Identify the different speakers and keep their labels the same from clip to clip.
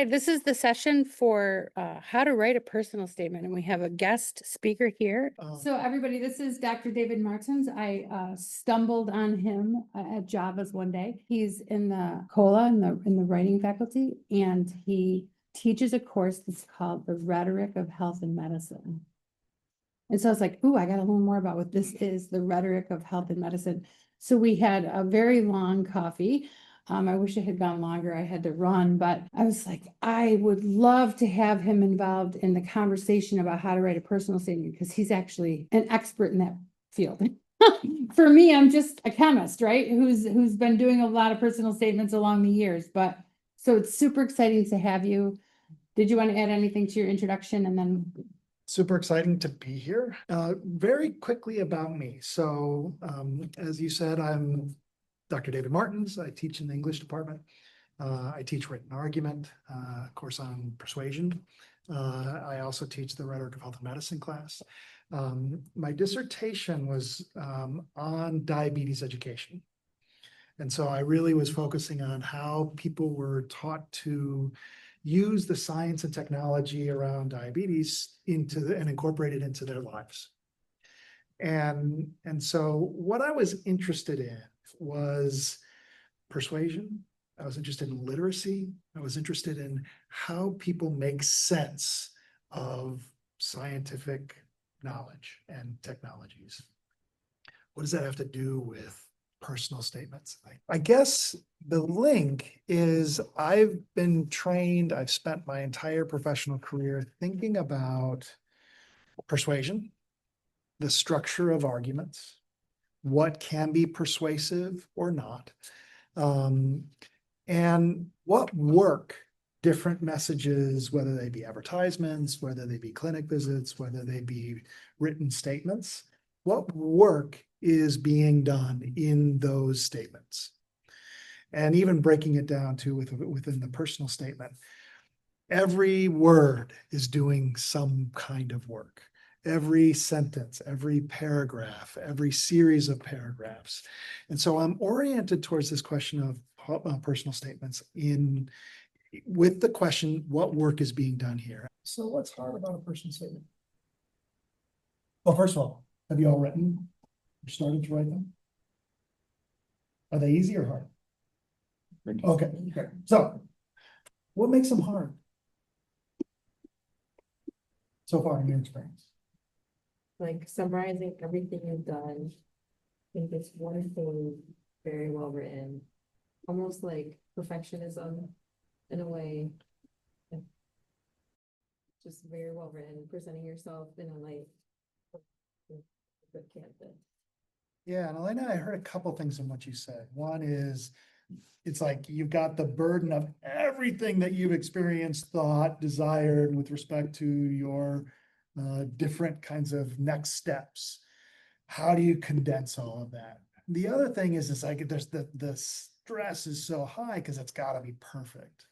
Speaker 1: this is the session for how to write a personal statement, and we have a guest speaker here. So everybody, this is Dr. David Martins. I stumbled on him at Javas one day. He's in the COLA in the writing faculty, and he teaches a course that's called The Rhetoric of Health and Medicine. And so I was like, ooh, I got to learn more about what this is, the rhetoric of health and medicine. So we had a very long coffee. I wish it had gone longer. I had to run, but I was like, I would love to have him involved in the conversation about how to write a personal statement because he's actually an expert in that field. For me, I'm just a chemist, right? Who's been doing a lot of personal statements along the years, but so it's super exciting to have you. Did you want to add anything to your introduction and then?
Speaker 2: Super exciting to be here. Very quickly about me. So as you said, I'm Dr. David Martins. I teach in the English department. I teach written argument, course on persuasion. I also teach the Rhetoric of Health and Medicine class. My dissertation was on diabetes education. And so I really was focusing on how people were taught to use the science and technology around diabetes and incorporate it into their lives. And so what I was interested in was persuasion. I was interested in literacy. I was interested in how people make sense of scientific knowledge and technologies. What does that have to do with personal statements? I guess the link is I've been trained, I've spent my entire professional career thinking about persuasion, the structure of arguments, what can be persuasive or not, and what work different messages, whether they be advertisements, whether they be clinic visits, whether they be written statements, what work is being done in those statements. And even breaking it down to within the personal statement, every word is doing some kind of work. Every sentence, every paragraph, every series of paragraphs. And so I'm oriented towards this question of personal statements with the question, what work is being done here? So what's hard about a personal statement? Well, first of all, have you all written or started to write them? Are they easy or hard? Okay, okay. So what makes them hard so far in your experience?
Speaker 3: Like summarizing everything you've done in this one thing, very well written, almost like perfectionism in a way. Just very well written, presenting yourself in a light good candidate.
Speaker 2: Yeah, and Elena, I heard a couple things in what you said. One is, it's like you've got the burden of everything that you've experienced, thought, desired with respect to your different kinds of next steps. How do you condense all of that? The other thing is like there's the stress is so high because it's got to be perfect,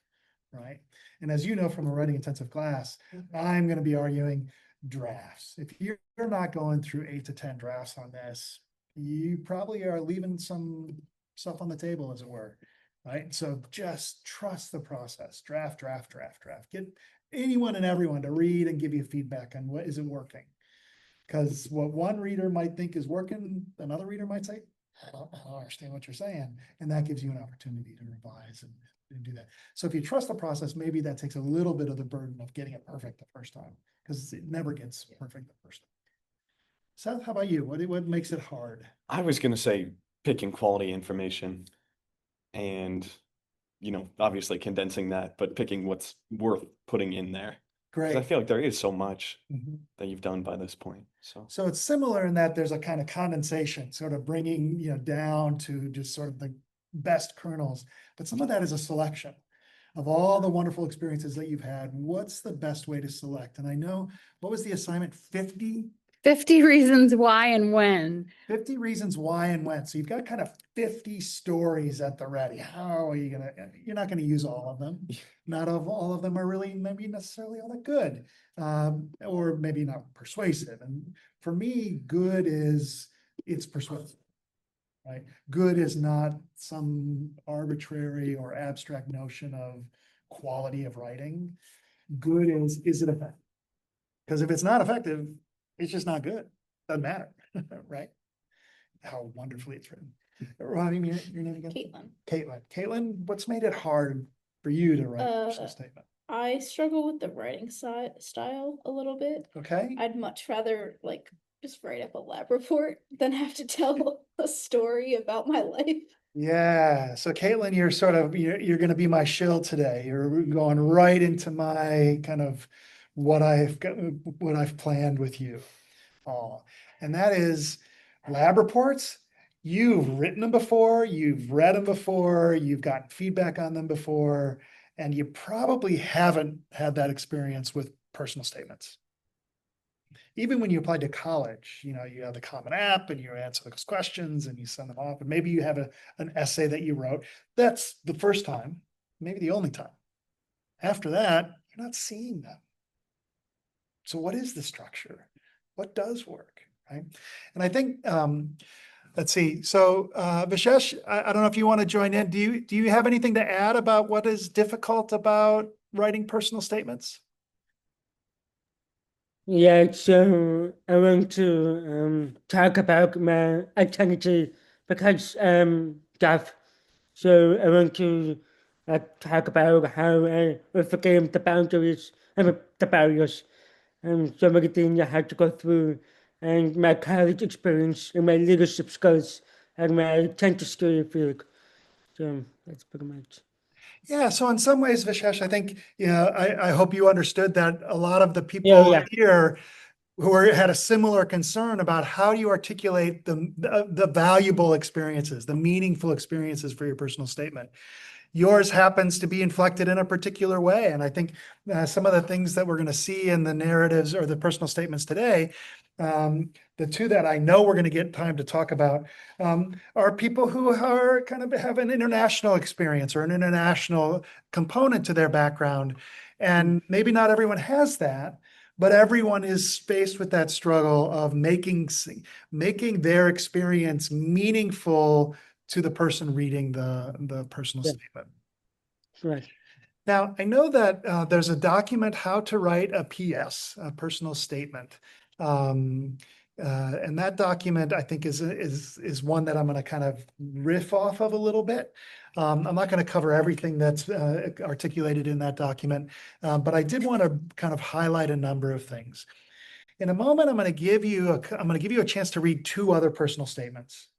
Speaker 2: right? And as you know from a writing intensive class, I'm going to be arguing drafts. If you're not going through 8 to 10 drafts on this, you probably are leaving some stuff on the table, as it were, right? So just trust the process. Draft. Get anyone and everyone to read and give you feedback on what isn't working. Because what one reader might think is working, another reader might say, I don't understand what you're saying. And that gives you an opportunity to revise and do that. So if you trust the process, maybe that takes a little bit of the burden of getting it perfect the first time, because it never gets perfect the first time. Seth, how about you? What makes it hard?
Speaker 4: I was going to say picking quality information and, obviously condensing that, but picking what's worth putting in there. 'Cause I
Speaker 2: Great.
Speaker 4: feel like there is so much
Speaker 2: Mhm.
Speaker 4: that you've done by this point.
Speaker 2: So it's similar in that there's a kind of condensation, sort of bringing, down to just sort of the best kernels. But some of that is a selection of all the wonderful experiences that you've had. What's the best way to select? And I know, what was the assignment? 50
Speaker 1: reasons why and when.
Speaker 2: 50 reasons why and when. So you've got kind of 50 stories at the ready. How are you you're not gonna use all of them. Not all of them are really maybe necessarily all that good. Or maybe not persuasive. And for me, good is, it's persuasive, right? Good is not some arbitrary or abstract notion of quality of writing. Good is it effective? Because if it's not effective, it's just not good. Doesn't matter, right? How wonderfully it's written. Ronnie, your name again?
Speaker 5: Caitlin.
Speaker 2: Caitlin, what's made it hard for you to write a personal statement?
Speaker 5: I struggle with the writing style a little bit.
Speaker 2: Okay,
Speaker 5: I'd much rather like just write up a lab report than have to tell a story about my life.
Speaker 2: yeah, so Caitlin, you're sort of, you're gonna be my shill today. You're going right into my kind of what I've planned with you. Oh, and that is lab reports. You've written them before, you've read them before, you've gotten feedback on them before, and you probably haven't had that experience with personal statements. Even when you applied to college, you have the Common App and you answer those questions and you send them off, and maybe you have an essay that you wrote. That's the first time, maybe the only time. After that, you're not seeing them. So what is the structure? What does work, right? And I think, let's see. So, Vishesh, I don't know if you want to join in. Do you have anything to add about what is difficult about writing personal statements?
Speaker 6: Yeah, so I want to talk about my identity because deaf. So I want to talk about how I overcame the boundaries and the barriers and some of the things I had to go through and my college experience and my leadership skills and my dentistry field. So that's pretty much.
Speaker 2: Yeah, so in some ways, Vishesh, I think, I hope you understood that a lot of the people
Speaker 6: Yeah.
Speaker 2: here who had a similar concern about how do you articulate the valuable experiences, the meaningful experiences for your personal statement. Yours happens to be inflected in a particular way. And I think some of the things that we're going to see in the narratives or the personal statements today, the two that I know we're going to get time to talk about, are people who are kind of have an international experience or an international component to their background. And maybe not everyone has that, but everyone is faced with that struggle of making their experience meaningful to the person reading the personal
Speaker 6: Yeah.
Speaker 2: statement.
Speaker 6: Right.
Speaker 2: Now, I know that there's a document, How to Write a PS, a personal statement. And that document, I think, is one that I'm going to kind of riff off of a little bit. I'm not going to cover everything that's articulated in that document, but I did want to kind of highlight a number of things. In a moment, I'm going to give you a chance to read two other personal statements.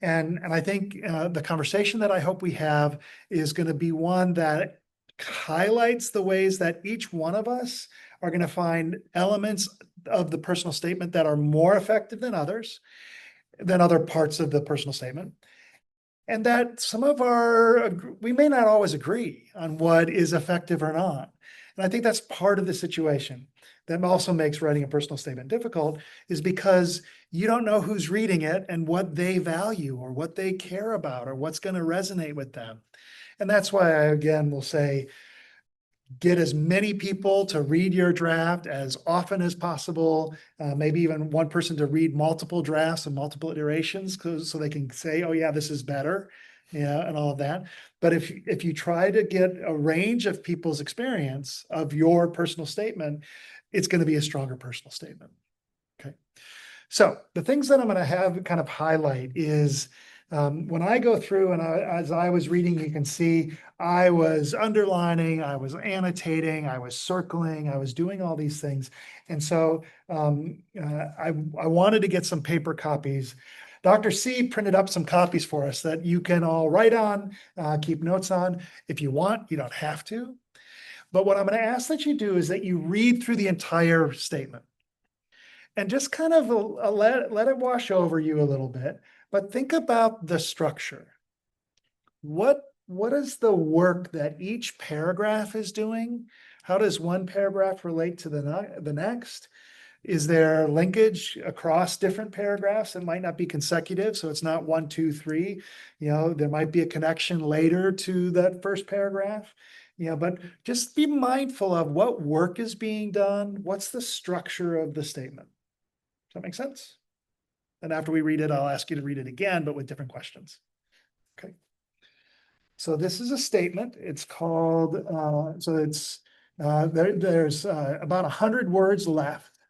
Speaker 2: And I think the conversation that I hope we have is going to be one that highlights the ways that each one of us are going to find elements of the personal statement that are more effective than other parts of the personal statement. And that we may not always agree on what is effective or not. And I think that's part of the situation that also makes writing a personal statement difficult, is because you don't know who's reading it and what they value or what they care about or what's going to resonate with them. And that's why I, again, will say, get as many people to read your draft as often as possible, maybe even one person to read multiple drafts and multiple iterations, so they can say, oh yeah, this is better, yeah, and all of that. But if you try to get a range of people's experience of your personal statement, it's going to be a stronger personal statement. Okay. So the things that I'm going to have kind of highlight is, when I go through and as I was reading, you can see I was underlining, I was annotating, I was circling, I was doing all these things. And so I wanted to get some paper copies. Dr. C printed up some copies for us that you can all write on, keep notes on. If you want, you don't have to. But what I'm going to ask that you do is that you read through the entire statement and just kind of let it wash over you a little bit. But think about the structure. What is the work that each paragraph is doing? How does one paragraph relate to the next? Is there linkage across different paragraphs? It might not be consecutive, so it's not 1, 2, 3. There might be a connection later to that first paragraph. But just be mindful of what work is being done. What's the structure of the statement? Does that make sense? And after we read it, I'll ask you to read it again, but with different questions. Okay. So this is a statement. It's called, there's about 100 words left.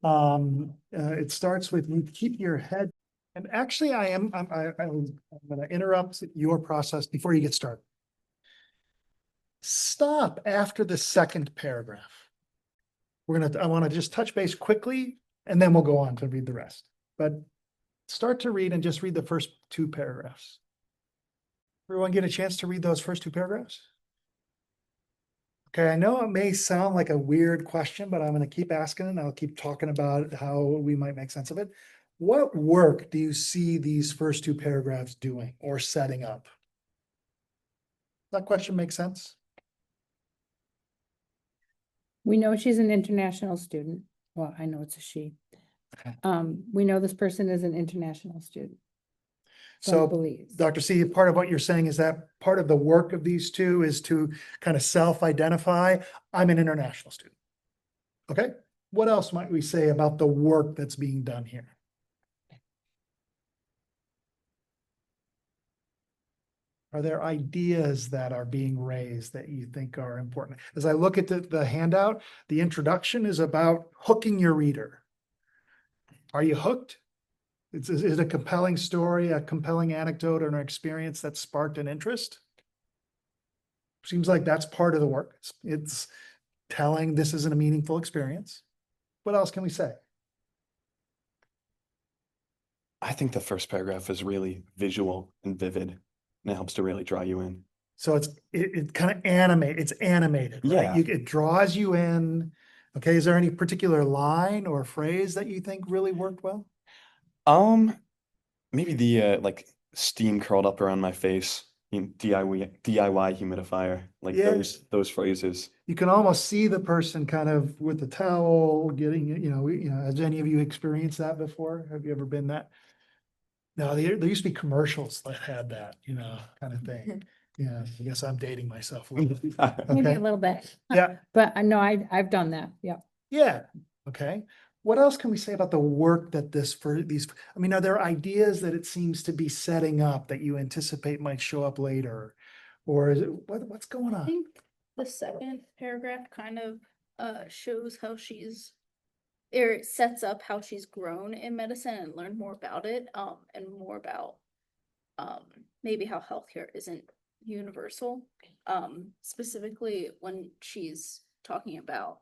Speaker 2: It starts with, you keep your head. And actually, I'm gonna interrupt your process before you get started. Stop after the second paragraph. I want to just touch base quickly, and then we'll go on to read the rest. But start to read and just read the first 2 paragraphs. Everyone get a chance to read those first 2 paragraphs? Okay, I know it may sound like a weird question, but I'm going to keep asking it and I'll keep talking about how we might make sense of it. What work do you see these first 2 paragraphs doing or setting up? That question makes sense?
Speaker 1: We know she's an international student. Well, I know it's a she.
Speaker 2: Okay.
Speaker 1: We know this person is an international student.
Speaker 2: So,
Speaker 1: Belize.
Speaker 2: Dr. C, part of what you're saying is that part of the work of these 2 is to kind of self-identify, I'm an international student. Okay, what else might we say about the work that's being done here? Are there ideas that are being raised that you think are important? As I look at the handout, the introduction is about hooking your reader. Are you hooked? Is it a compelling story, a compelling anecdote, or an experience that sparked an interest? Seems like that's part of the work. It's telling this isn't a meaningful experience. What else can we say?
Speaker 4: I think the first paragraph is really visual and vivid, and it helps to really draw you in.
Speaker 2: So it kind of it's animated, right?
Speaker 4: Yeah.
Speaker 2: It draws you in. Okay, is there any particular line or phrase that you think really worked well?
Speaker 4: Maybe the like steam curled up around my face, DIY humidifier, like
Speaker 2: Yeah.
Speaker 4: those phrases.
Speaker 2: You can almost see the person kind of with the towel getting, has any of you experienced that before? Have you ever been that? No, there used to be commercials that had that, kind of thing. Yeah, I guess I'm dating myself a little bit.
Speaker 1: Maybe
Speaker 2: Okay.
Speaker 1: a little bit.
Speaker 2: Yeah.
Speaker 1: But I know I've done that. Yeah.
Speaker 2: Yeah, okay. What else can we say about the work that are there ideas that it seems to be setting up that you anticipate might show up later? Or is it, what's going
Speaker 5: I
Speaker 2: on?
Speaker 5: think the second paragraph kind of shows how she's, or it sets up how she's grown in medicine and learned more about it, and more about maybe how healthcare isn't universal. Specifically when she's talking about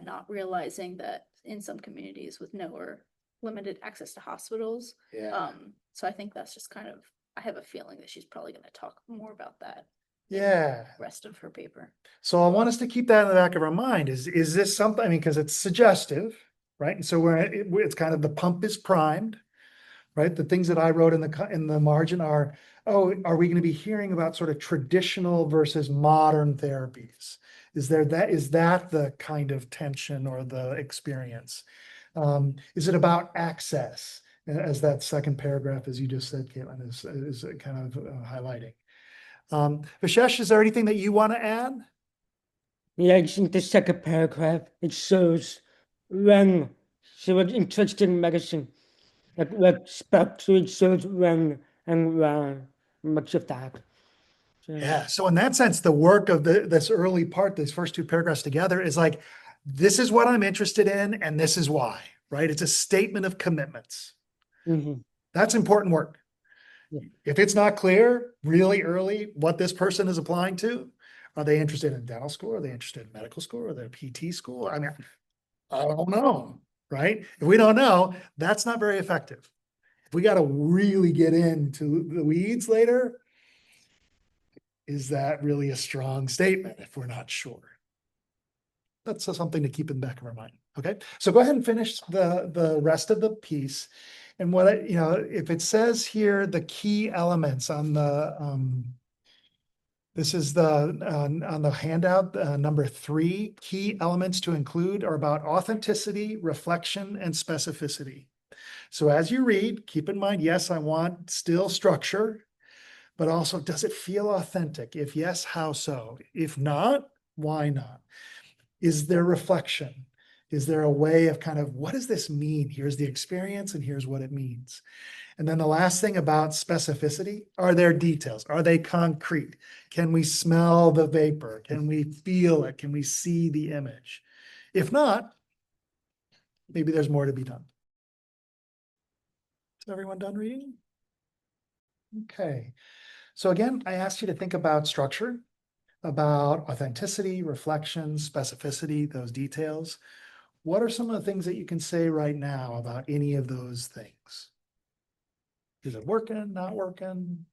Speaker 5: not realizing that in some communities with no or limited access to hospitals. So I think that's just kind of, I have a feeling that she's probably going to talk more about that
Speaker 2: Yeah.
Speaker 5: rest of her paper.
Speaker 2: So I want us to keep that in the back of our mind. Is this something, because it's suggestive, right? And so it's kind of the pump is primed, right? The things that I wrote in the margin are, are we going to be hearing about sort of traditional versus modern therapies? Is that the kind of tension or the experience? Is it about access? As that second paragraph, as you just said, Caitlin, is kind of highlighting. Vishesh, is there anything that you want to add?
Speaker 6: Yeah, I think the second paragraph, it shows when she was interested in medicine. Like spoke to it shows when and much of that. So,
Speaker 2: Yeah. So in that sense, the work of this early part, these first 2 paragraphs together is like, this is what I'm interested in, and this is why, right? It's a statement of commitments.
Speaker 6: mhm.
Speaker 2: That's important work.
Speaker 6: Yeah.
Speaker 2: If it's not clear really early what this person is applying to, are they interested in dental school? Are they interested in medical school? Are they PT school? I mean, I don't know, right? If we don't know, that's not very effective. If we got to really get into the weeds later, is that really a strong statement if we're not sure? That's something to keep in the back of our mind. Okay, so go ahead and finish the rest of the piece. And what if it says here, the key elements on the this is on the handout, number 3, key elements to include are about authenticity, reflection, and specificity. So as you read, keep in mind, yes, I want still structure, but also, does it feel authentic? If yes, how so? If not, why not? Is there reflection? Is there a way of kind of, what does this mean? Here's the experience and here's what it means. And then the last thing about specificity, are there details? Are they concrete? Can we smell the vapor? Can we feel it? Can we see the image? If not, maybe there's more to be done. Is everyone done reading? Okay. So again, I asked you to think about structure, about authenticity, reflection, specificity, those details. What are some of the things that you can say right now about any of those things? Is it working, not working?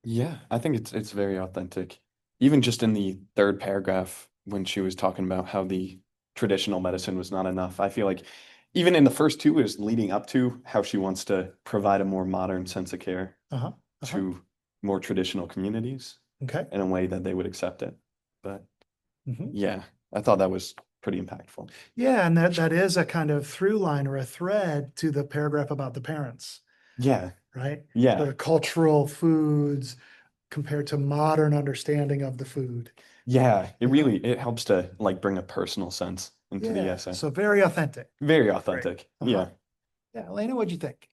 Speaker 4: Yeah, I think it's very authentic. Even just in the third paragraph, when she was talking about how the traditional medicine was not enough, I feel like even in the first two is leading up to how she wants to provide a more modern sense of care
Speaker 2: Uh-huh.
Speaker 4: to more traditional communities
Speaker 2: Okay.
Speaker 4: in a way that they would accept it. But
Speaker 2: Mhm.
Speaker 4: yeah, I thought that was pretty impactful.
Speaker 2: Yeah, and that is a kind of through line or a thread to the paragraph about the parents,
Speaker 4: Yeah,
Speaker 2: right?
Speaker 4: yeah,
Speaker 2: The cultural foods compared to modern understanding of the food.
Speaker 4: yeah. It
Speaker 2: Yeah.
Speaker 4: really it helps to like bring a personal sense into the
Speaker 2: Yeah,
Speaker 4: essay.
Speaker 2: so very authentic.
Speaker 4: Very authentic.
Speaker 2: Uh-huh.
Speaker 4: Yeah.
Speaker 2: Yeah, Elena, what'd you think?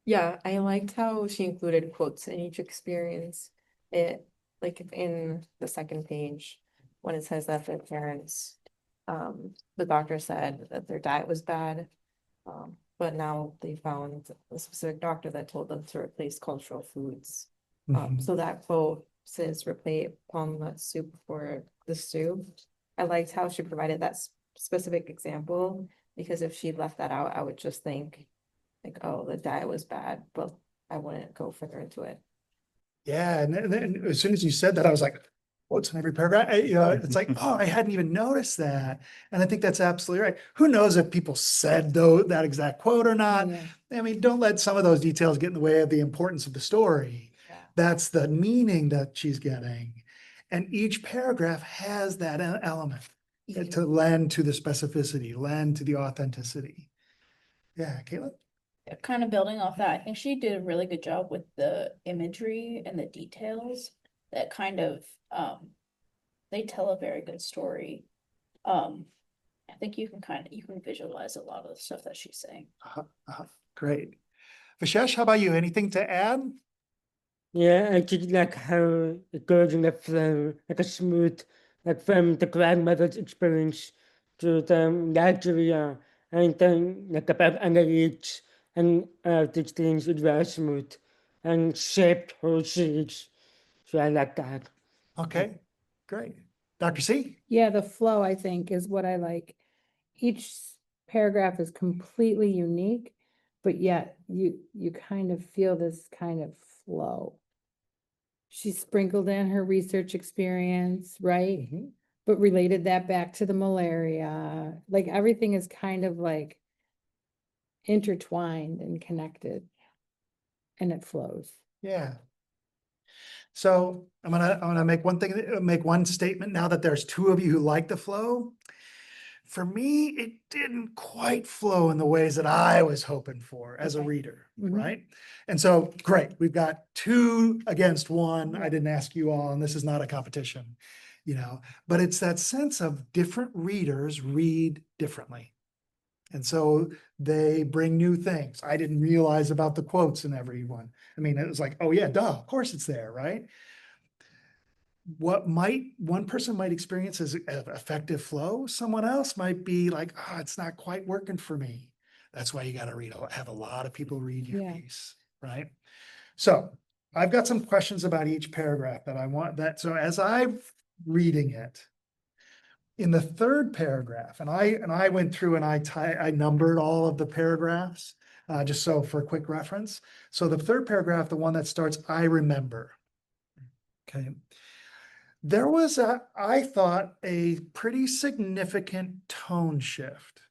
Speaker 3: Yeah, I liked how she included quotes in each experience. It, like in the second page, when it says that their parents, the doctor said that their diet was bad. But now they found a specific doctor that told them to replace cultural foods.
Speaker 2: Mhm.
Speaker 3: So that quote says replace palm soup for the stew. I liked how she provided that specific example, because if she left that out, I would just think like, oh, the diet was bad, but I wouldn't go further into it.
Speaker 2: Yeah, and then as soon as you said that, I was like, what's in every paragraph? It's like, oh, I hadn't even noticed that. And I think that's absolutely right. Who knows if people said though that exact quote or not?
Speaker 1: Yeah.
Speaker 2: I mean, don't let some of those details get in the way of the importance of the story.
Speaker 3: Yeah.
Speaker 2: That's the meaning that she's getting. And each paragraph has that element to lend to the specificity, lend to the authenticity. Yeah, Caitlin?
Speaker 5: Kind of building off that, I think she did a really good job with the imagery and the details that kind of, they tell a very good story. I think you can visualize a lot of the stuff that she's saying.
Speaker 2: Great. Vishesh, how about you? Anything to add?
Speaker 6: Yeah, I did like how it goes in the flow, like a smooth, like from the grandmother's experience to the Nigeria, and then like about analytics and these things is very smooth and shaped whole series. So I like that.
Speaker 2: Okay, great. Dr. C?
Speaker 1: Yeah, the flow, I think, is what I like. Each paragraph is completely unique, but yet you kind of feel this kind of flow. She sprinkled in her research experience, right? But related that back to the malaria. Like everything is kind of like intertwined and connected. And it flows.
Speaker 2: Yeah. So I'm gonna make one statement now that there's two of you who like the flow. For me, it didn't quite flow in the ways that I was hoping for as a
Speaker 1: Okay.
Speaker 2: reader,
Speaker 1: Mhm.
Speaker 2: right? And so, great, we've got 2 against 1. I didn't ask you all, and this is not a competition, but it's that sense of different readers read differently. And so they bring new things. I didn't realize about the quotes in everyone. I mean, it was like, oh yeah, duh, of course it's there, right? What one person might experience as effective flow, someone else might be like, oh, it's not quite working for me. That's why you got to have a lot of people read your
Speaker 1: Yeah.
Speaker 2: piece, right? So I've got some questions about each paragraph that I want that. So as I'm reading it, in the third paragraph, and I went through and I numbered all of the paragraphs, just so for a quick reference. So the third paragraph, the one that starts, I remember. Okay. There was I thought, a pretty significant tone shift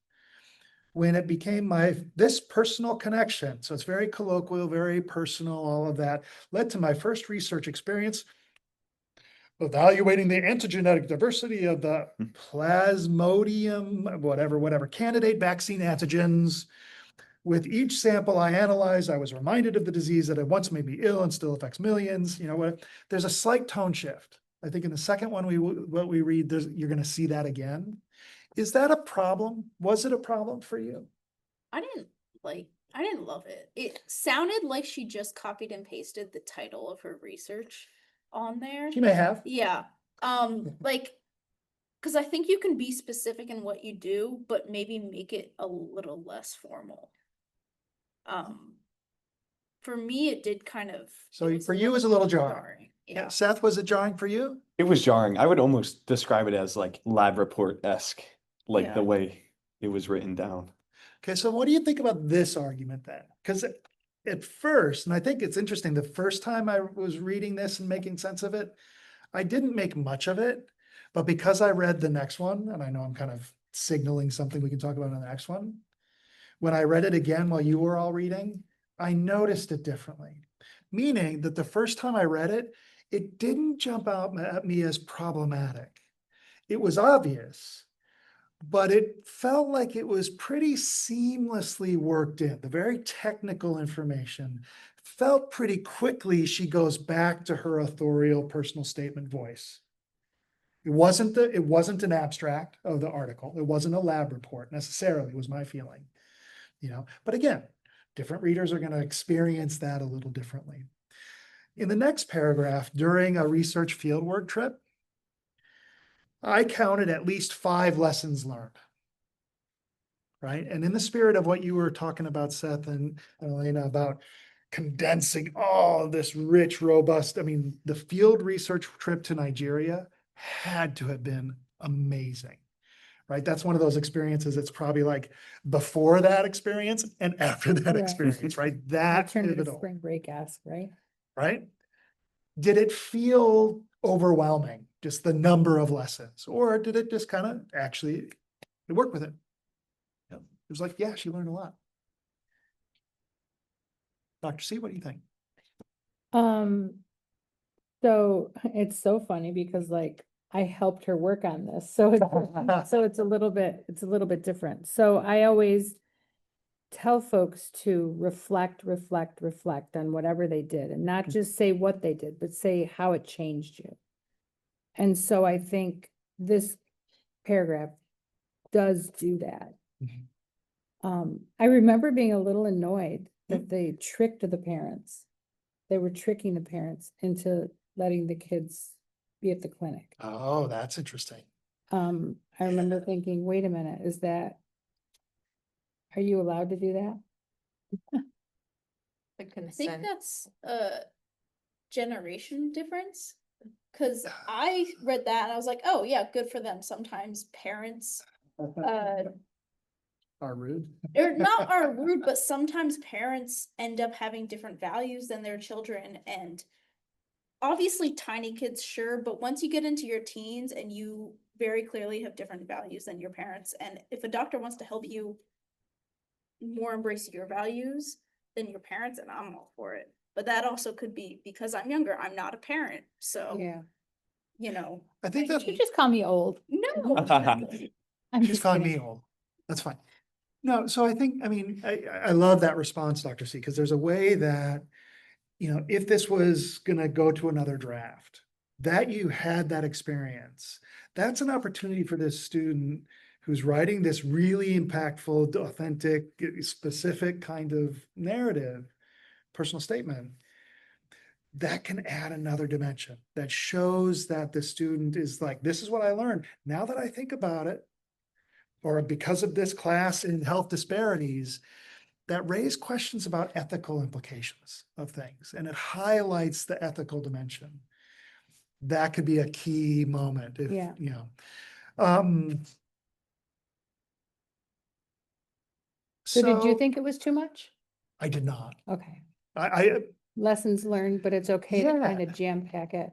Speaker 2: when it became this personal connection. So it's very colloquial, very personal, all of that led to my first research experience evaluating the antigenetic diversity of the Plasmodium, whatever candidate vaccine antigens. With each sample I analyzed, I was reminded of the disease that had once made me ill and still affects millions. There's a slight tone shift. I think in the second one, what we read, you're gonna see that again. Is that a problem? Was it a problem for you?
Speaker 5: I didn't love it. It sounded like she just copied and pasted the title of her research on there.
Speaker 2: She may have.
Speaker 5: Yeah. Like, because I think you can be specific in what you do, but maybe make it a little less formal. For me, it did kind of.
Speaker 2: So
Speaker 5: it was
Speaker 2: for you, it was a little jarring.
Speaker 5: jarring.
Speaker 2: Yeah,
Speaker 5: Yeah.
Speaker 2: Seth, was it jarring for you?
Speaker 4: It was jarring. I would almost describe it as like lab report-esque, like the
Speaker 5: Yeah.
Speaker 4: way it was written down.
Speaker 2: Okay, so what do you think about this argument then? Because at first, and I think it's interesting, the first time I was reading this and making sense of it, I didn't make much of it, but because I read the next one, and I know I'm kind of signaling something we can talk about in the next one, when I read it again while you were all reading, I noticed it differently. Meaning that the first time I read it, it didn't jump out at me as problematic. It was obvious, but it felt like it was pretty seamlessly worked in. The very technical information felt pretty quickly she goes back to her authorial personal statement voice. It wasn't an abstract of the article. It wasn't a lab report necessarily, was my feeling. But again, different readers are going to experience that a little differently. In the next paragraph, during a research fieldwork trip, I counted at least 5 lessons learned. Right? And in the spirit of what you were talking about, Seth and Elena, about condensing all this rich, robust, the field research trip to Nigeria had to have been amazing. Right? That's one of those experiences. It's probably like before that experience and after that
Speaker 1: Right.
Speaker 2: experience, right? That
Speaker 1: Alternative
Speaker 2: pivotal,
Speaker 1: spring break-esque, right?
Speaker 2: right? Did it feel overwhelming, just the number of lessons, or did it just kind of actually work with it? It was like, yeah, she learned a lot. Dr. C, what do you think?
Speaker 1: So it's so funny because like I helped her work on this, so it's a little bit different. So I always tell folks to reflect on whatever they did and not just say what they did, but say how it changed you. And so I think this paragraph does do that. I remember being a little annoyed that they tricked the parents. They were tricking the parents into letting the kids be at the clinic.
Speaker 2: Oh, that's interesting.
Speaker 1: I remember thinking, wait a minute, are you allowed to do that?
Speaker 3: The
Speaker 5: I think
Speaker 3: consent.
Speaker 5: that's a generation difference. Cause I read that and I was like, oh yeah, good for them. Sometimes parents,
Speaker 2: Are rude.
Speaker 5: or not are rude, but sometimes parents end up having different values than their children. And obviously tiny kids, sure, but once you get into your teens and you very clearly have different values than your parents, and if a doctor wants to help you more embrace your values than your parents, and I'm all for it. But that also could be because I'm younger, I'm not a parent, so,
Speaker 1: Yeah.
Speaker 2: I think that's,
Speaker 1: You just call me old.
Speaker 5: No.
Speaker 1: I'm
Speaker 2: she's
Speaker 1: just
Speaker 2: calling
Speaker 1: kidding.
Speaker 2: me old. That's fine. No, so I think, I love that response, Dr. C, because there's a way that, if this was gonna go to another draft, that you had that experience, that's an opportunity for this student who's writing this really impactful, authentic, specific kind of narrative, personal statement, that can add another dimension that shows that the student is like, this is what I learned. Now that I think about it, or because of this class in health disparities, that raise questions about ethical implications of things, and it highlights the ethical dimension. That could be a key moment if,
Speaker 1: Yeah. So did you think it was too much?
Speaker 2: I did not.
Speaker 1: Okay.
Speaker 2: I
Speaker 1: Lessons learned, but it's okay to kind
Speaker 2: Yeah.
Speaker 1: of jam pack it.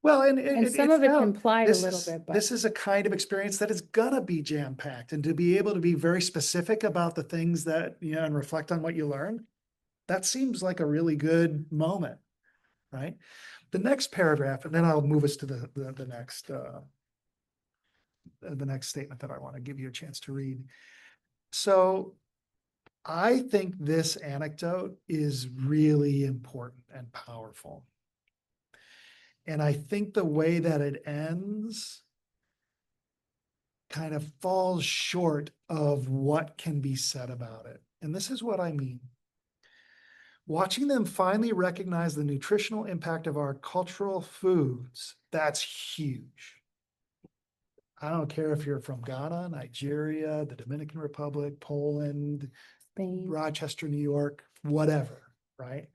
Speaker 2: well,
Speaker 1: And some of it
Speaker 2: felt-
Speaker 1: implied a
Speaker 2: this
Speaker 1: little
Speaker 2: is-
Speaker 1: bit, but
Speaker 2: This is a kind of experience that is gonna be jam-packed, and to be able to be very specific about the things that, and reflect on what you learned, that seems like a really good moment, right? The next paragraph, and then I'll move us to the next statement that I want to give you a chance to read. So I think this anecdote is really important and powerful. And I think the way that it ends kind of falls short of what can be said about it. And this is what I mean. Watching them finally recognize the nutritional impact of our cultural foods, that's huge. I don't care if you're from Ghana, Nigeria, the Dominican Republic, Poland,
Speaker 1: Spain.
Speaker 2: Rochester, New York, whatever, right?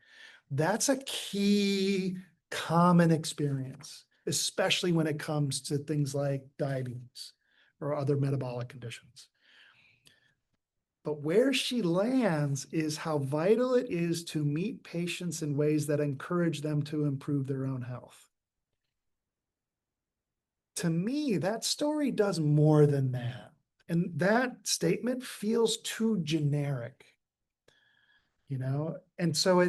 Speaker 2: That's a key common experience, especially when it comes to things like diabetes or other metabolic conditions. But where she lands is how vital it is to meet patients in ways that encourage them to improve their own health. To me, that story does more than that. And that statement feels too generic, you know? And so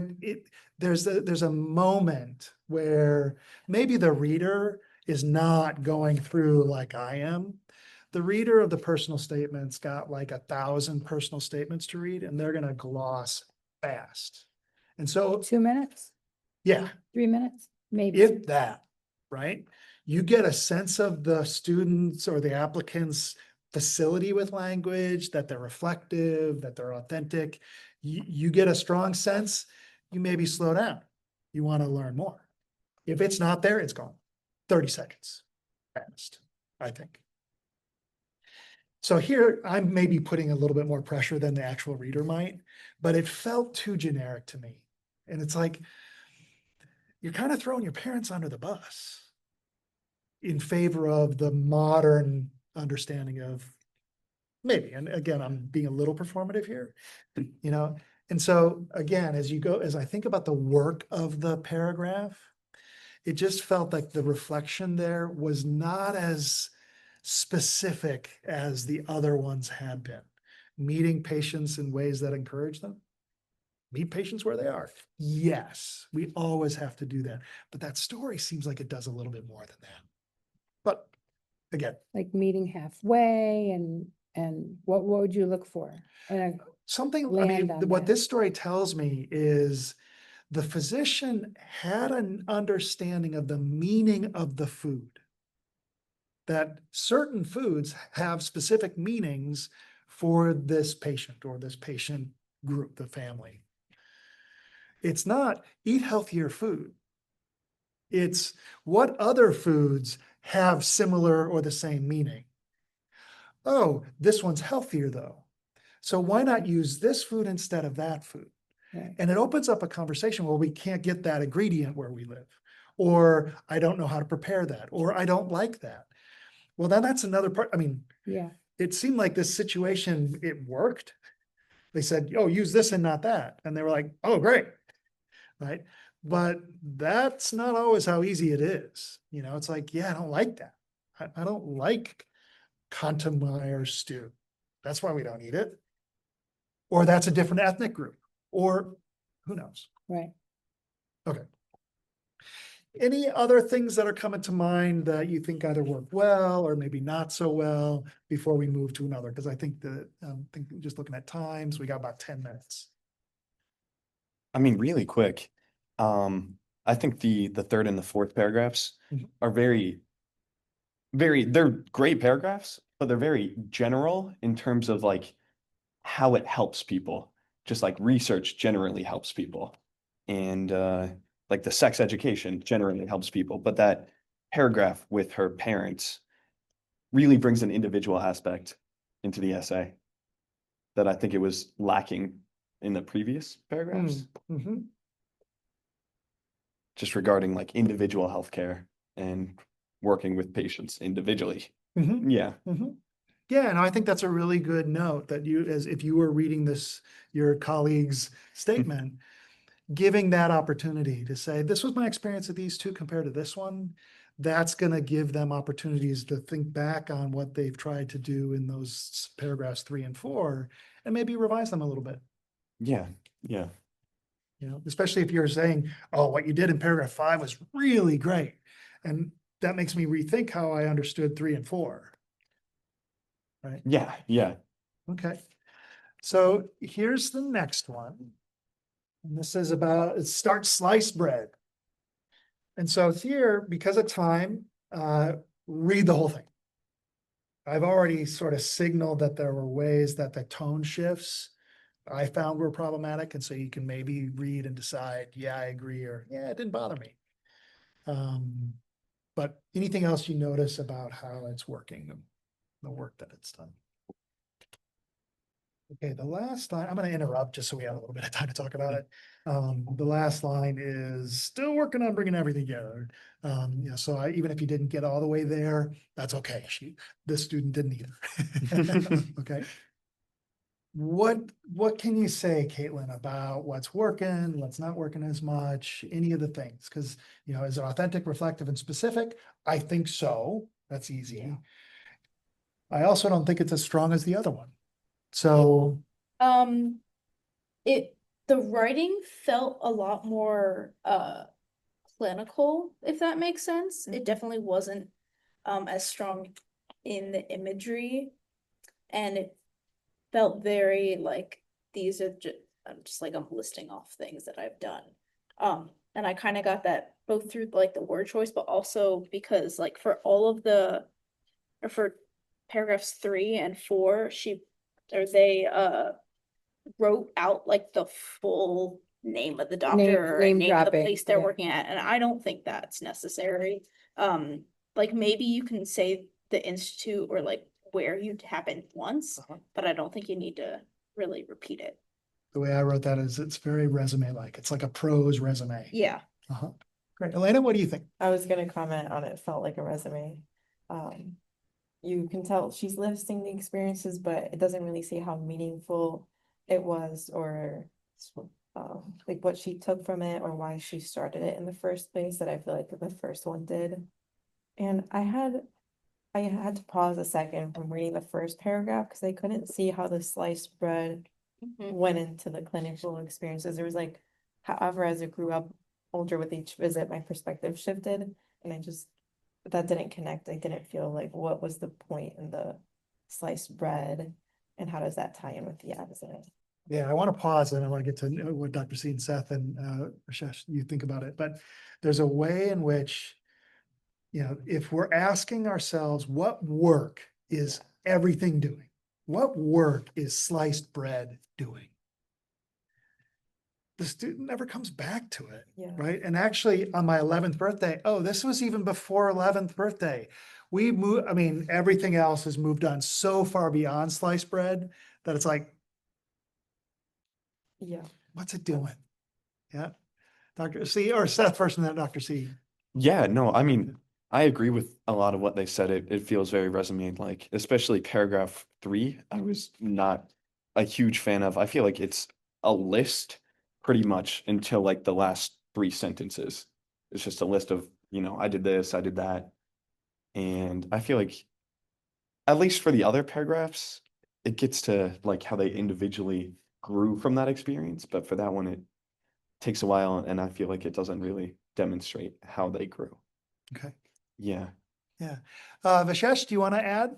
Speaker 2: there's a moment where maybe the reader is not going through like I am. The reader of the personal statements got like 1,000 personal statements to read, and they're gonna gloss fast. And so,
Speaker 1: 2 minutes,
Speaker 2: yeah,
Speaker 1: 3 minutes, maybe.
Speaker 2: if that, right? You get a sense of the students or the applicants' facility with language, that they're reflective, that they're authentic. You get a strong sense, you maybe slow down. You want to learn more. If it's not there, it's gone. 30 seconds, fast, I think. So here, I'm maybe putting a little bit more pressure than the actual reader might, but it felt too generic to me. And it's like, you're kind of throwing your parents under the bus in favor of the modern understanding of maybe, and again, I'm being a little performative here, you know? And so again, as I think about the work of the paragraph, it just felt like the reflection there was not as specific as the other ones had been. Meeting patients in ways that encourage them. Meet patients where they are. Yes, we always have to do that. But that story seems like it does a little bit more than that. But again,
Speaker 1: Like meeting halfway and what would you look for? And
Speaker 2: something, I
Speaker 1: land
Speaker 2: mean,
Speaker 1: on
Speaker 2: what
Speaker 1: that.
Speaker 2: this story tells me is the physician had an understanding of the meaning of the food. That certain foods have specific meanings for this patient or this patient group, the family. It's not eat healthier food. It's what other foods have similar or the same meaning. Oh, this one's healthier though. So why not use this food instead of that food?
Speaker 1: Right.
Speaker 2: And it opens up a conversation where we can't get that ingredient where we live, or I don't know how to prepare that, or I don't like that. Well, then that's another part. I mean,
Speaker 1: Yeah,
Speaker 2: it seemed like this situation, it worked. They said, oh, use this and not that. And they were like, oh, great. Right. But that's not always how easy it is. You know, it's like, yeah, I don't like that. I don't like Kantemeyer stew. That's why we don't eat it. Or that's a different ethnic group, or who knows?
Speaker 1: right.
Speaker 2: Okay. Any other things that are coming to mind that you think either work well or maybe not so well before we move to another? Because I think just looking at times, we got about 10 minutes.
Speaker 4: I mean, really quick. I think the third and the fourth paragraphs
Speaker 2: Mhm.
Speaker 4: are they're great paragraphs, but they're very general in terms of like how it helps people. Just like research generally helps people. And like the sex education generally helps people. But that paragraph with her parents really brings an individual aspect into the essay that I think it was lacking in the previous paragraphs,
Speaker 2: Mhm.
Speaker 4: just regarding like individual healthcare and working with patients individually.
Speaker 2: Mhm.
Speaker 4: Yeah.
Speaker 2: Mhm. Yeah, and I think that's a really good note that as if you were reading your colleague's statement, giving that opportunity to say, this was my experience of these two compared to this one, that's going to give them opportunities to think back on what they've tried to do in those paragraphs 3 and 4, and maybe revise them a little bit.
Speaker 4: Yeah. Yeah.
Speaker 2: You know, especially if you're saying, oh, what you did in paragraph 5 was really great. And that makes me rethink how I understood 3 and 4. Right?
Speaker 4: Yeah. Yeah.
Speaker 2: Okay. So here's the next one. And this is about start sliced bread. And so here, because of time, read the whole thing. I've already sort of signaled that there were ways that the tone shifts I found were problematic, and so you can maybe read and decide, yeah, I agree, or yeah, it didn't bother me. But anything else you notice about how it's working, the work that it's done? Okay, the last line, I'm gonna interrupt just so we have a little bit of time to talk about it. The last line is still working on bringing everything together. So even if you didn't get all the way there, that's okay. This student didn't either. Okay. What can you say, Caitlin, about what's working, what's not working as much, any of the things? Because, is it authentic, reflective, and specific? I think so. That's easy. I also don't think it's as strong as the other one. So,
Speaker 5: The writing felt a lot more clinical, if that makes sense. It definitely wasn't as strong in the imagery, and it felt very like these are just like I'm listing off things that I've done. And I kind of got that both through like the word choice, but also because like for paragraphs 3 and 4, they wrote out like the full name of the doctor or
Speaker 1: name
Speaker 5: name of the
Speaker 1: dropping,
Speaker 5: place they're
Speaker 1: yeah.
Speaker 5: working at, and I don't think that's necessary. Like maybe you can say the institute or like where you happened once, but I don't think you need to really repeat it.
Speaker 2: the way I wrote that is it's very resume-like. It's like a prose resume.
Speaker 5: Yeah.
Speaker 2: Great. Elena, what do you think?
Speaker 3: I was gonna comment on it, felt like a resume. You can tell she's listing the experiences, but it doesn't really say how meaningful it was or like what she took from it or why she started it in the first place that I feel like the first one did. And I had to pause a second from reading the first paragraph because I couldn't see how the sliced bread went into the clinical experiences. There was like, however, as I grew up older with each visit, my perspective shifted, and that didn't connect. I didn't feel like what was the point in the sliced bread, and how does that tie in with the accident?
Speaker 2: Yeah, I want to pause and I want to get to know what Dr. C and Seth and Rashesh, you think about it. But there's a way in which, if we're asking ourselves, what work is everything doing? What work is sliced bread doing? The student never comes back to it,
Speaker 3: Yeah.
Speaker 2: right? And actually on my 11th birthday, this was even before 11th birthday. Everything else has moved on so far beyond sliced bread that it's like,
Speaker 3: Yeah.
Speaker 2: what's it doing? Yeah. Dr. C or Seth first and then Dr. C.
Speaker 4: Yeah, no, I mean, I agree with a lot of what they said. It feels very resume-like, especially paragraph 3. I was not a huge fan of. I feel like it's a list pretty much until like the last 3 sentences. It's just a list of, I did this, I did that. And I feel like, at least for the other paragraphs, it gets to like how they individually grew from that experience. But for that one, it takes a while, and I feel like it doesn't really demonstrate how they grew.
Speaker 2: Okay.
Speaker 4: Yeah.
Speaker 2: Yeah. Vishesh, do you want to add?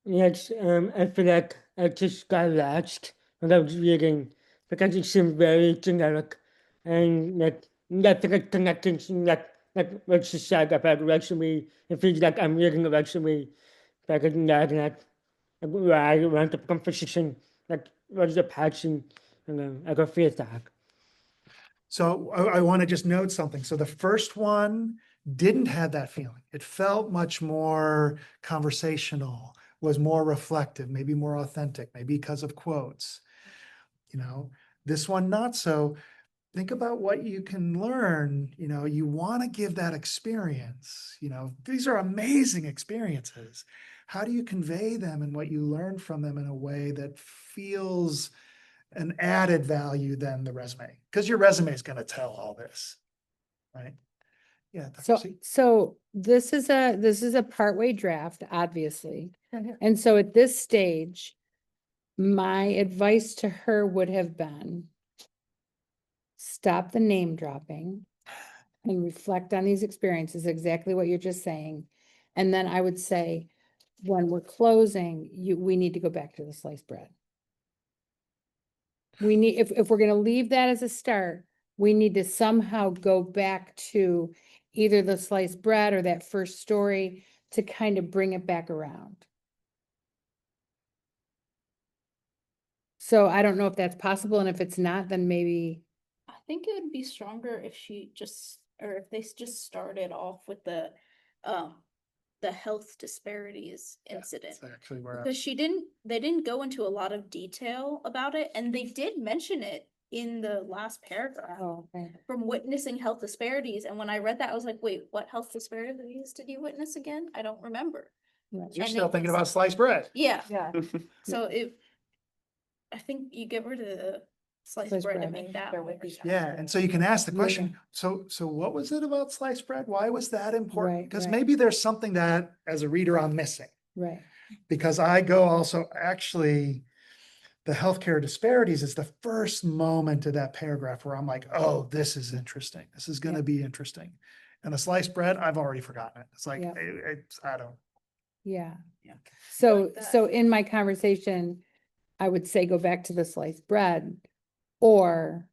Speaker 6: Yes, I feel like I just got lost when I was reading because it seemed very generic and like nothing like connecting to like what she said about resume. It feels like I'm reading a resume, like it's not like where I want the conversation, like what is the passion, I can feel that.
Speaker 2: So I want to just note something. So the first one didn't have that feeling. It felt much more conversational, was more reflective, maybe more authentic, maybe because of quotes. This one not so. Think about what you can learn. You want to give that experience. These are amazing experiences. How do you convey them and what you learn from them in a way that feels an added value than the resume? Because your resume is going to tell all this, right? Yeah. Dr. C?
Speaker 1: So this is a partway draft, obviously. And so at this stage, my advice to her would have been stop the name dropping and reflect on these experiences, exactly what you're just saying. And then I would say, when we're closing, we need to go back to the sliced bread. We need, if we're gonna leave that as a start, we need to somehow go back to either the sliced bread or that first story to kind of bring it back around. So I don't know if that's possible, and if it's not, then maybe,
Speaker 5: I think it would be stronger if she just, or if they just started off with the health disparities incident.
Speaker 2: That's actually where,
Speaker 5: Because they didn't go into a lot of detail about it, and they did mention it in the last paragraph.
Speaker 1: oh, okay.
Speaker 5: From witnessing health disparities, and when I read that, I was like, wait, what health disparities did you witness again? I don't remember.
Speaker 1: Right.
Speaker 2: you're
Speaker 5: and
Speaker 2: still
Speaker 5: it
Speaker 2: thinking
Speaker 5: was-
Speaker 2: about sliced bread.
Speaker 5: Yeah,
Speaker 3: Yeah.
Speaker 5: so I think you get rid of the sliced
Speaker 1: Sliced
Speaker 5: bread
Speaker 1: bread.
Speaker 5: and make that
Speaker 3: There
Speaker 5: more
Speaker 3: would be-
Speaker 2: Yeah, and so you can ask the
Speaker 1: Yeah,
Speaker 2: question, so what was it about sliced bread? Why was that important?
Speaker 1: Right,
Speaker 2: Because
Speaker 1: right.
Speaker 2: maybe there's something that, as a reader, I'm missing.
Speaker 1: Right,
Speaker 2: Because I go also, actually, the healthcare disparities is the first moment of that paragraph where I'm like, oh, this is interesting. This is gonna
Speaker 1: Yeah.
Speaker 2: be interesting. And the sliced bread, I've already forgotten it. It's like,
Speaker 1: Yeah.
Speaker 2: I don't.
Speaker 1: yeah.
Speaker 2: Yeah.
Speaker 1: So,
Speaker 5: like that.
Speaker 1: so in my conversation, I would say go back to the sliced bread. Or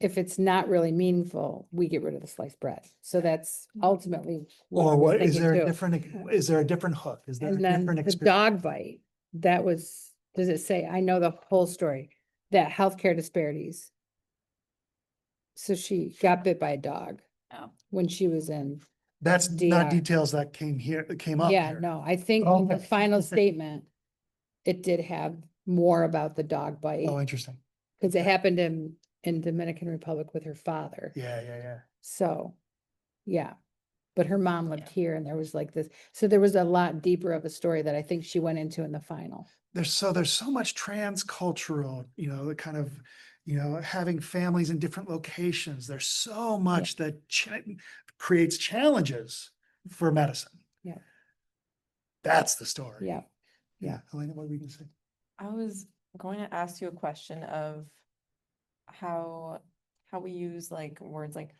Speaker 1: if it's not really meaningful, we get rid of the sliced bread. So that's ultimately. I
Speaker 2: Or
Speaker 1: was
Speaker 2: what, is
Speaker 1: thinking
Speaker 2: there a
Speaker 1: too.
Speaker 2: different, is there a different hook? Is there a
Speaker 1: And then
Speaker 2: different
Speaker 1: the
Speaker 2: experience?
Speaker 1: dog bite, that was, does it say, I know the whole story, that healthcare disparities. So she got bit by a dog
Speaker 5: Oh.
Speaker 1: when she was in,
Speaker 2: That's not
Speaker 1: DR.
Speaker 2: details that came here, that came up
Speaker 1: yeah,
Speaker 2: here.
Speaker 1: no, I think in the
Speaker 2: Okay.
Speaker 1: final statement, it did have more about the dog bite,
Speaker 2: Oh, interesting.
Speaker 1: because it happened in Dominican Republic with her father.
Speaker 2: Yeah.
Speaker 1: So, yeah. But her mom lived
Speaker 5: Yeah.
Speaker 1: here and there was like this, so there was a lot deeper of a story that I think she went into in the final.
Speaker 2: There's so much transcultural, the kind of, having families in different locations. There's so much that creates challenges for medicine.
Speaker 1: Yeah.
Speaker 2: That's the story.
Speaker 1: Yeah,
Speaker 2: Yeah. Elena, what were we gonna say?
Speaker 3: I was going to ask you a question of how we use like words like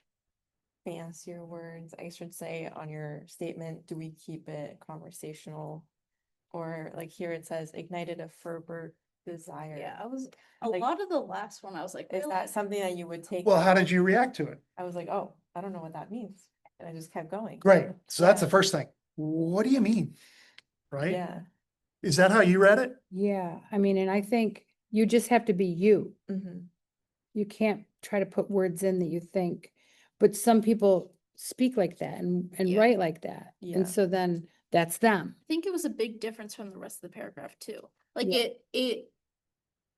Speaker 3: fancier words, I should say, on your statement. Do we keep it conversational? Or like here it says ignited a fervor desire.
Speaker 5: Yeah, I was, a
Speaker 3: Like-
Speaker 5: lot of the last one, I was like,
Speaker 3: Is
Speaker 5: really?
Speaker 3: that something that you would take?
Speaker 2: Well, how
Speaker 3: out?
Speaker 2: did you react to it?
Speaker 3: I was like, oh, I don't know what that means. And I just kept going.
Speaker 2: Great. So that's the
Speaker 3: Yeah.
Speaker 2: first thing. What do you mean? Right?
Speaker 3: Yeah.
Speaker 2: Is that how you read it?
Speaker 1: yeah, I mean, and I think you just have to be you.
Speaker 3: Mhm.
Speaker 1: You can't try to put words in that you think, but some people speak like that and
Speaker 5: Yeah.
Speaker 1: write like that.
Speaker 3: Yeah.
Speaker 1: And so then that's them.
Speaker 5: I think it was a big difference from the rest of the paragraph too. Like
Speaker 1: Yeah.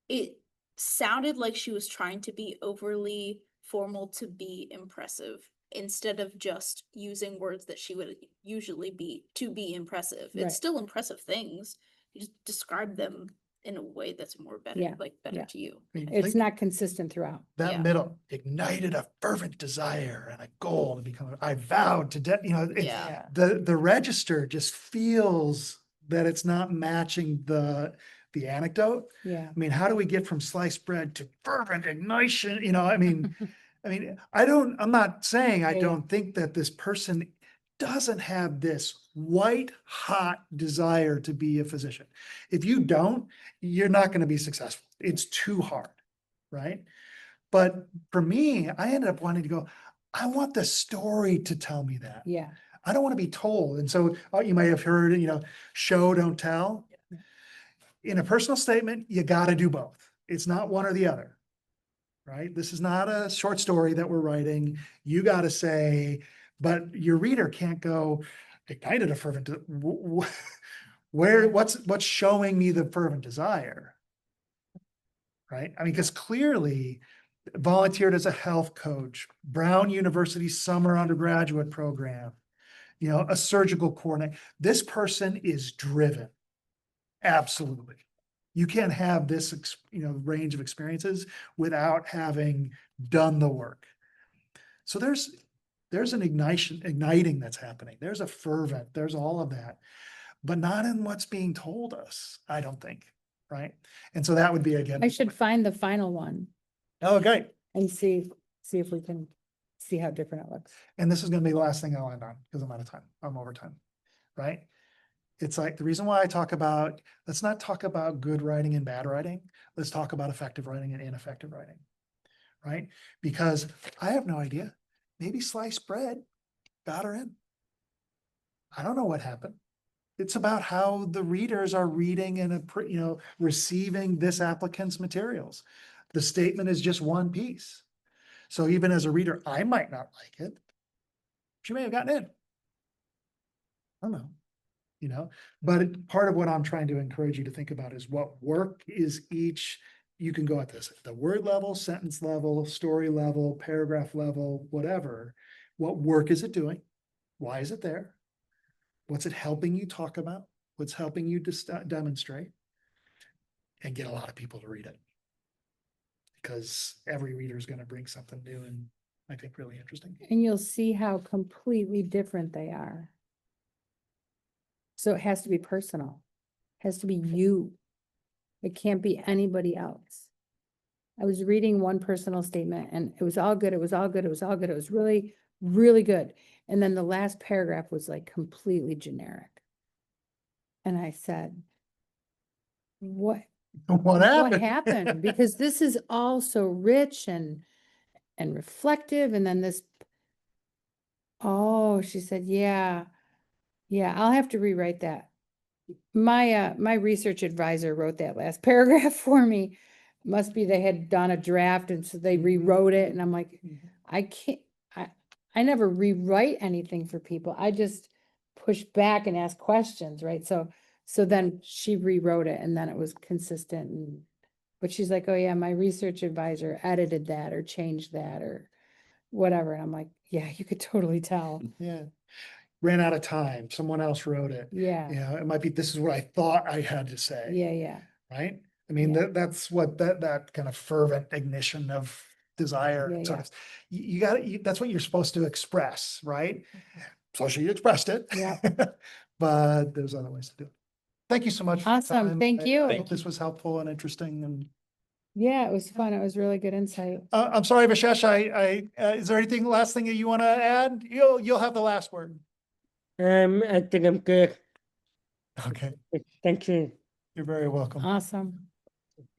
Speaker 5: it sounded like she was trying to be overly formal to be impressive instead of just using words that she would usually be to be impressive.
Speaker 1: Right.
Speaker 5: It's still impressive things. You just describe them in a way that's more better,
Speaker 1: Yeah,
Speaker 5: better
Speaker 1: yeah.
Speaker 5: to you.
Speaker 2: I mean,
Speaker 1: It's
Speaker 2: think
Speaker 1: not consistent throughout.
Speaker 2: that
Speaker 5: yeah.
Speaker 2: middle ignited a fervent desire and a goal to become, I vowed to,
Speaker 5: Yeah.
Speaker 3: Yeah.
Speaker 2: the register just feels that it's not matching the anecdote.
Speaker 1: Yeah.
Speaker 2: I mean, how do we get from sliced bread to fervent ignition? I'm not saying I
Speaker 1: Yeah, yeah.
Speaker 2: don't think that this person doesn't have this white hot desire to be a physician. If you don't, you're not going to be successful. It's too hard, right? But for me, I ended up wanting to go, I want the story to tell me that.
Speaker 1: Yeah,
Speaker 2: I don't want to be told. And so you might have heard, show, don't tell. In a personal statement, you got to do both. It's not one or the other, right? This is not a short story that we're writing. You got to say, but your reader can't go, ignited a fervent, what's showing me the fervent desire? Right? I mean, because clearly volunteered as a health coach, Brown University summer undergraduate program, a surgical coordinator. This person is driven. Absolutely. You can't have this, range of experiences without having done the work. So there's an igniting that's happening. There's a fervent, there's all of that, but not in what's being told us, I don't think, right? And so that would be again.
Speaker 1: I should find the final one
Speaker 2: Oh, great.
Speaker 1: and see if we can see how different it looks.
Speaker 2: And this is gonna be the last thing I'll end on, because I'm out of time, I'm over time, right? It's like, the reason why I talk about, let's not talk about good writing and bad writing. Let's talk about effective writing and ineffective writing, right? Because I have no idea. Maybe sliced bread got her in. I don't know what happened. It's about how the readers are reading and, receiving this applicant's materials. The statement is just one piece. So even as a reader, I might not like it. She may have gotten in. I don't know, but part of what I'm trying to encourage you to think about is what work is each, you can go at this, the word level, sentence level, story level, paragraph level, whatever. What work is it doing? Why is it there? What's it helping you talk about? What's helping you to demonstrate? And get a lot of people to read it. Because every reader is going to bring something new and I think really interesting.
Speaker 1: And you'll see how completely different they are. So it has to be personal, it has to be you. It can't be anybody else. I was reading one personal statement and it was all good, it was all good, it was all good, it was really, really good. And then the last paragraph was like completely generic. And I said, what
Speaker 2: What happened?
Speaker 1: happened? Because this is all so rich and reflective, and then this. Oh, she said, yeah, I'll have to rewrite that. My research advisor wrote that last paragraph for me. Must be they had done a draft and so they rewrote it, and I'm like, I can't, I never rewrite anything for people. I just push back and ask questions, right? So then she rewrote it and then it was consistent and, but she's like, oh yeah, my research advisor edited that or changed that or whatever. And I'm like, yeah, you could totally tell.
Speaker 2: Yeah. Ran out of time. Someone else wrote it.
Speaker 1: Yeah,
Speaker 2: It might be, this is what I thought I had to say.
Speaker 1: yeah.
Speaker 2: Right? I mean,
Speaker 1: Yeah.
Speaker 2: that's what that kind of fervent ignition of desire.
Speaker 1: Yeah,
Speaker 2: sort
Speaker 1: yeah.
Speaker 2: of- You got that's what you're supposed to express, right? So she expressed it.
Speaker 1: Yeah.
Speaker 2: But there's other ways to do it. Thank you so much. for your
Speaker 1: Awesome.
Speaker 2: time.
Speaker 1: Thank
Speaker 2: I
Speaker 1: you.
Speaker 2: hope this was helpful and interesting and
Speaker 1: Yeah, it was fun. It was really good insight.
Speaker 2: I'm sorry, Vishesh, is there anything, last thing that you want to add? You'll have the last word.
Speaker 6: I think I'm good.
Speaker 2: Okay,
Speaker 6: Thank you.
Speaker 2: you're very welcome.
Speaker 1: Awesome.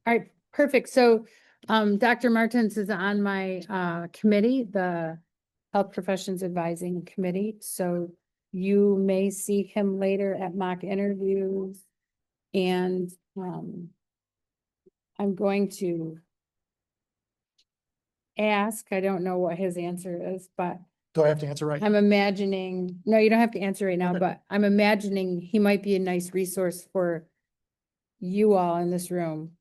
Speaker 1: All right, perfect. So, Dr. Martins is on my, committee, the Health Professions Advising Committee. So you may see him later at mock interviews. And, I'm going to ask, I don't know what his answer is, but
Speaker 2: Do I have to answer right?
Speaker 1: I'm imagining, no, you don't have to answer right now,
Speaker 2: Okay.
Speaker 1: but I'm imagining he might be a nice resource for you all in this room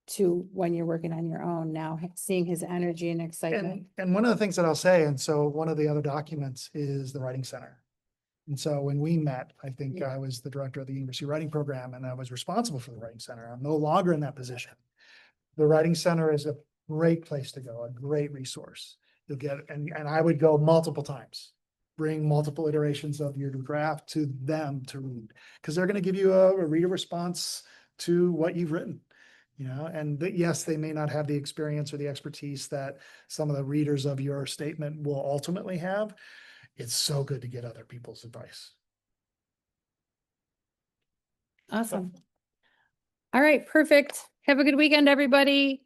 Speaker 1: to, when you're working on your own now, seeing his energy and excitement.
Speaker 2: And one of the things that I'll say, and so one of the other documents is the Writing Center. And so when we met, I think
Speaker 1: Yeah.
Speaker 2: I was the director of the University Writing Program and I was responsible for the Writing Center. I'm no longer in that position. The Writing Center is a great place to go, a great resource. You'll get, and I would go multiple times, bring multiple iterations of your draft to them to read, because they're going to give you a reader response to what you've written. And yes, they may not have the experience or the expertise that some of the readers of your statement will ultimately have. It's so good to get other people's advice.
Speaker 1: Awesome. All right, perfect. Have a good weekend, everybody.